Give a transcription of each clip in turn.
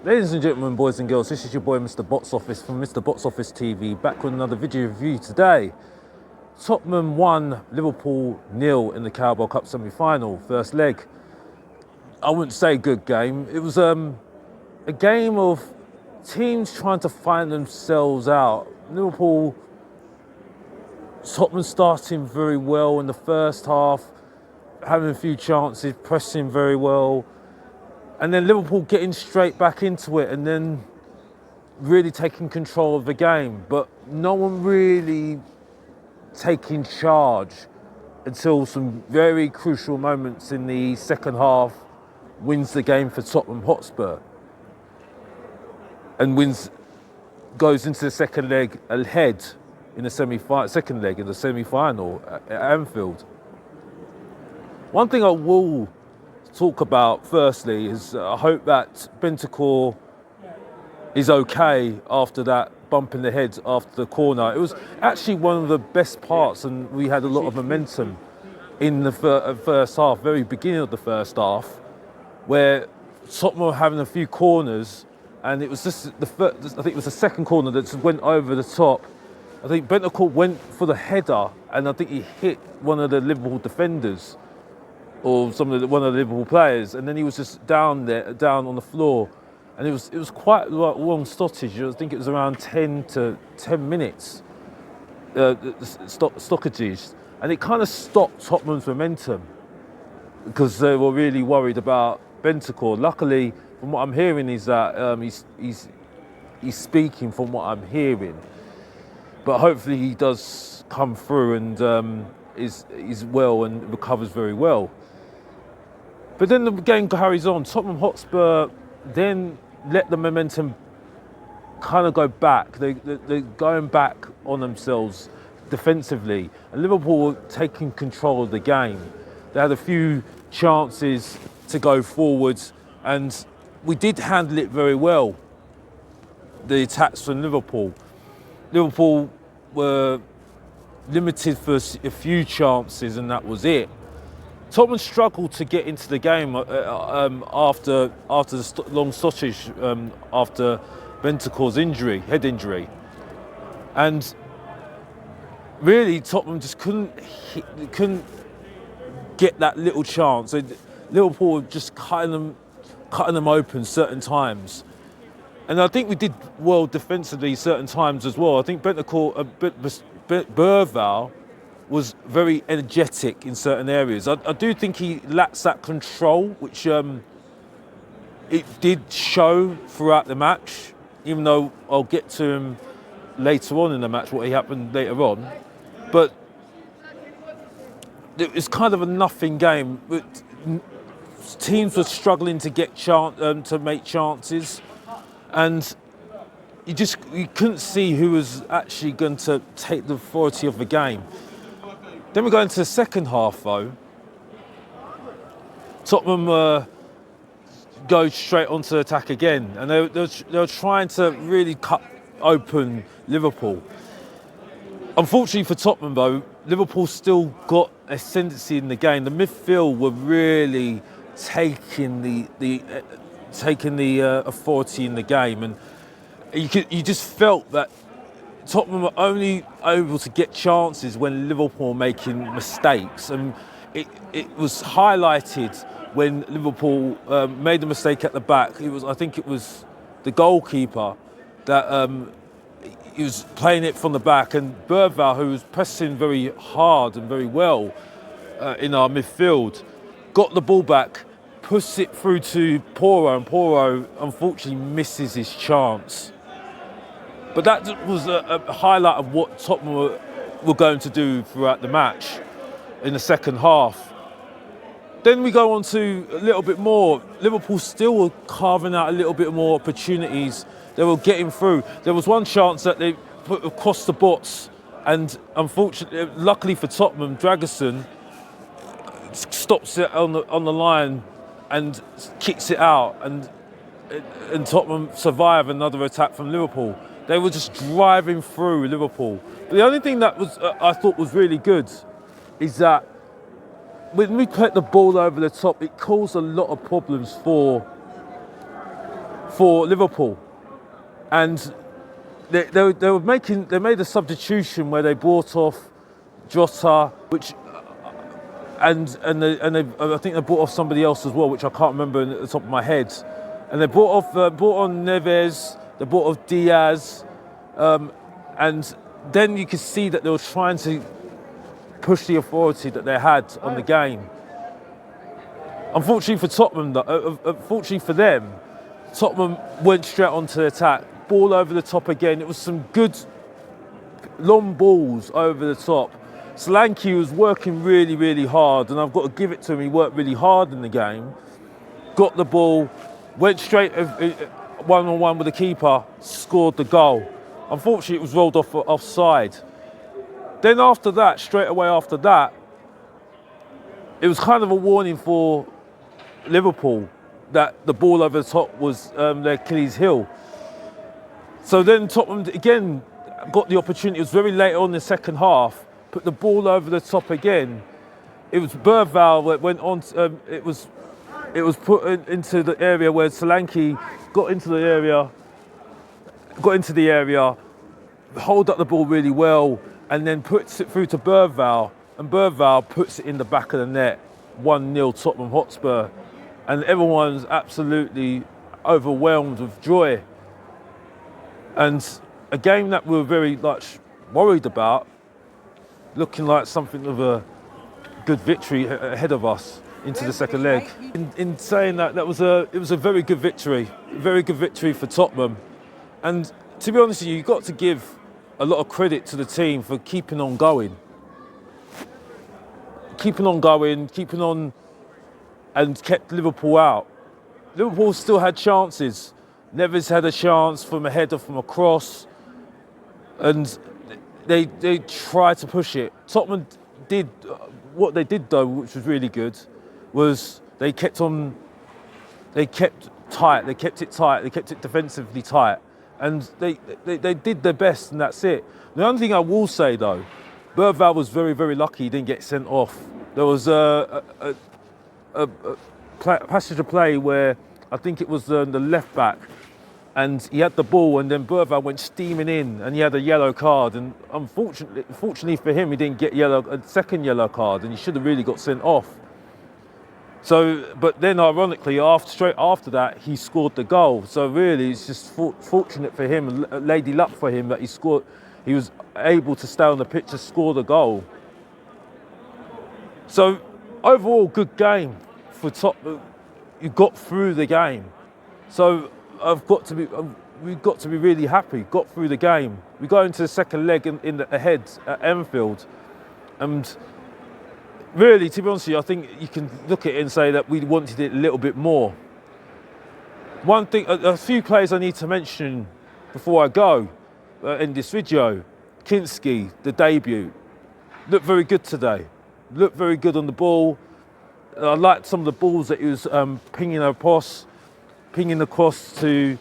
Ladies and gentlemen, boys and girls, this is your boy Mr. Box Office from Mr. Box Office TV, back with another video review today. Tottenham 1, Liverpool 0 in the Carabao Cup semi-final, first leg. I wouldn't say good game. It was a game of teams trying to find themselves out. Tottenham starting very well in the first half, having a few chances, pressing very well. And then Liverpool getting straight back into it and then really taking control of the game. But no one really taking charge until some very crucial moments in the second half wins the game for Tottenham Hotspur. And goes into the second leg ahead in the second leg in the semi-final at Anfield. One thing I will talk about firstly is I hope that Bentancur is okay after that bump in the head after the corner. It was actually one of the best parts, and we had a lot of momentum in the first half, very beginning of the first half, where Tottenham were having a few corners, and it was just I think it was the second corner that just went over the top. I think Bentancur went for the header, and I think he hit one of the Liverpool defenders or one of the Liverpool players, and then he was just down on the floor, and it was quite a long stoppage. I think it was around 10 minutes stoppages, and it kind of stopped Tottenham's momentum because they were really worried about Bentancur. Luckily, from what I'm hearing, is that he's speaking from what I'm hearing, but hopefully he does come through and is well and recovers very well. But then the game carries on. Tottenham Hotspur then let the momentum kind of go back. They're going back on themselves defensively. And Liverpool were taking control of the game. They had a few chances to go forwards, and we did handle it very well, the attacks from Liverpool. Liverpool were limited for a few chances, and that was it. Tottenham struggled to get into the game after the long stoppage after Bentancur's head injury, and really Tottenham just couldn't get that little chance. Liverpool were just cutting them open certain times, and I think we did well defensively certain times as well. I think Berval was very energetic in certain areas. I do think he lacks that control, which it did show throughout the match, even though I'll get to him later on in the match, what happened later on. But it was kind of a nothing game. Teams were struggling to get to make chances, and you couldn't see who was actually going to take the authority of the game. Then we go into the second half, though. Tottenham go straight onto the attack again, and they were trying to really cut open Liverpool. Unfortunately for Tottenham, though, Liverpool still got ascendancy in the game. The midfield were really taking the authority in the game, and you just felt that Tottenham were only able to get chances when Liverpool were making mistakes, and it was highlighted when Liverpool made a mistake at the back. I think it was the goalkeeper that he was playing it from the back, and Berval, who was pressing very hard and very well in our midfield, got the ball back, pushed it through to Porro, and Porro unfortunately misses his chance. But that was a highlight of what Tottenham were going to do throughout the match in the second half. Then we go on to a little bit more. Liverpool still were carving out a little bit more opportunities. They were getting through. There was one chance that they put across the box, and unfortunately, luckily for Tottenham, Dragerson stops it on the line and kicks it out, and Tottenham survive another attack from Liverpool. They were just driving through Liverpool. But the only thing that I thought was really good is that when we put the ball over the top, it caused a lot of problems for for Liverpool, and they made a substitution where they brought off Jota, which I think they brought off somebody else as well, which I can't remember at the top of my head. And they brought on Neves, they brought off Diaz, and then you could see that they were trying to push the authority that they had on the game. Unfortunately for Tottenham, unfortunately for them, Tottenham went straight onto the attack, ball over the top again. It was some good long balls over the top. Solanke was working really, really hard, and I've got to give it to him. He worked really hard in the game. Got the ball, went straight one-on-one with the keeper, scored the goal. Unfortunately, it was rolled offside. Then after that, straight away after that, it was kind of a warning for Liverpool that the ball over the top was their Achilles heel. So then Tottenham again got the opportunity. It was very late on in the second half. Put the ball over the top again. It was Bergvall that went on. It was put into the area where Solanke got into the area, hold up the ball really well, and then puts it through to Bergvall, and Bergvall puts it in the back of the net. 1-0 Tottenham Hotspur, and everyone's absolutely overwhelmed with joy. And a game that we were very much worried about, looking like something of a good victory ahead of us into the second leg. In saying that, it was a very good victory for Tottenham. And to be honest with you, you've got to give a lot of credit to the team for keeping on going, and kept Liverpool out. Liverpool still had chances. Neves had a chance from a header from a cross, and they tried to push it. Tottenham did what they did though, which was really good, was they kept it tight, they kept it defensively tight, and they did their best, and that's it. The only thing I will say though, Bergvall was very, very lucky he didn't get sent off. There was a passage of play where I think it was the left back, and he had the ball, and then Bergvall went steaming in, and he had a yellow card. And unfortunately for him, he didn't get a second yellow card, and he should have really got sent off. So, but then ironically, straight after that, he scored the goal. So really, it's just fortunate for him, and lady luck for him that he scored. He was able to stay on the pitch to score the goal. So overall, good game for Tottenham. You got through the game. So we've got to be really happy. Got through the game. We go into the second leg ahead at Anfield, and really, to be honest with you, I think you can look at it and say that we wanted it a little bit more. One thing, a few players I need to mention before I go in this video. Kinski, the debut, looked very good today. Looked very good on the ball. I liked some of the balls that he was pinging across to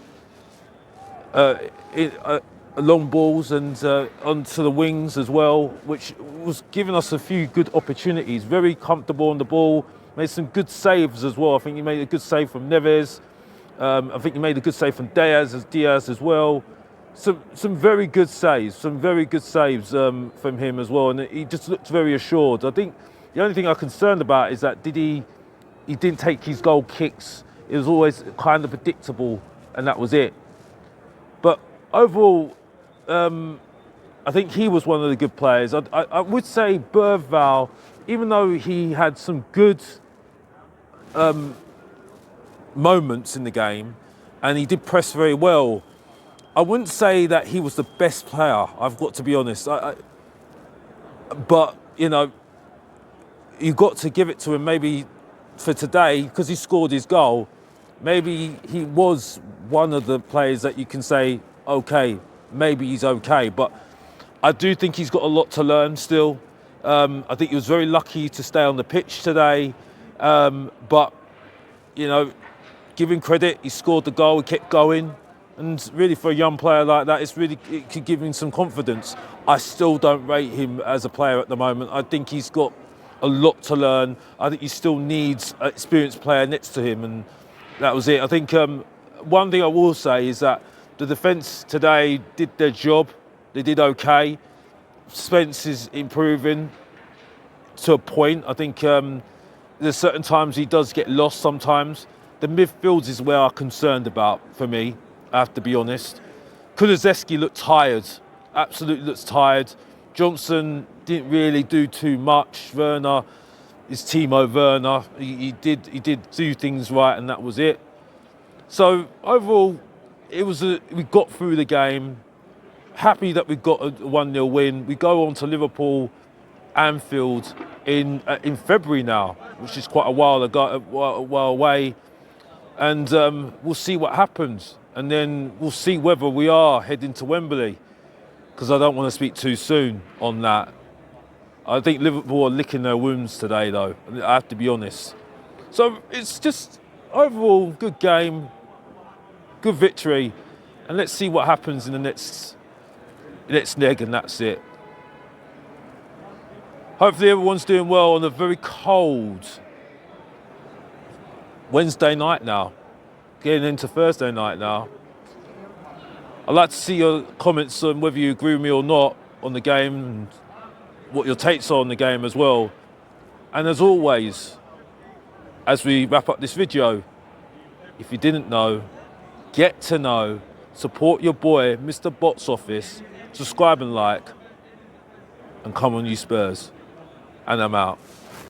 long balls and onto the wings as well, which was giving us a few good opportunities. Very comfortable on the ball, made some good saves as well. I think he made a good save from Neves. I think he made a good save from Diaz as well. Some very good saves, from him as well, and he just looked very assured. I think the only thing I'm concerned about is that he didn't take his goal kicks. It was always kind of predictable, and that was it. But overall, I think he was one of the good players. I would say Bergvall, even though he had some good moments in the game, and he did press very well, I wouldn't say that he was the best player. I've got to be honest. But you know, you got to give it to him. Maybe for today, because he scored his goal, maybe he was one of the players that you can say, okay, maybe he's okay. But I do think he's got a lot to learn still. I think he was very lucky to stay on the pitch today. But you know, give him credit. He scored the goal. He kept going. And really, for a young player like that, it could give him some confidence. I still don't rate him as a player at the moment. I think he's got a lot to learn. I think he still needs an experienced player next to him, and that was it. I think one thing I will say is that the defence today did their job. They did okay. Spence is improving to a point. I think there's certain times he does get lost sometimes. The midfield is where I'm concerned about for me, I have to be honest. Kulusevski looked tired, absolutely looks tired. Johnson didn't really do too much. Werner is Timo Werner. He did do things right, and that was it. So overall, we got through the game. Happy that we got a 1-0 win. We go on to Liverpool, Anfield in February now, which is quite a while away, and we'll see what happens, and then we'll see whether we are heading to Wembley, because I don't want to speak too soon on that. I think Liverpool are licking their wounds today, though. I have to be honest. So it's just overall good game, good victory, and let's see what happens in the next leg, and that's it. Hopefully everyone's doing well on a very cold Wednesday night now, getting into Thursday night now. I'd like to see your comments on whether you agree with me or not on the game, and what your takes are on the game as well. And as always, as we wrap up this video, if you didn't know, get to know, support your boy, Mr. Box Office, subscribe and like, and come on you Spurs. And I'm out.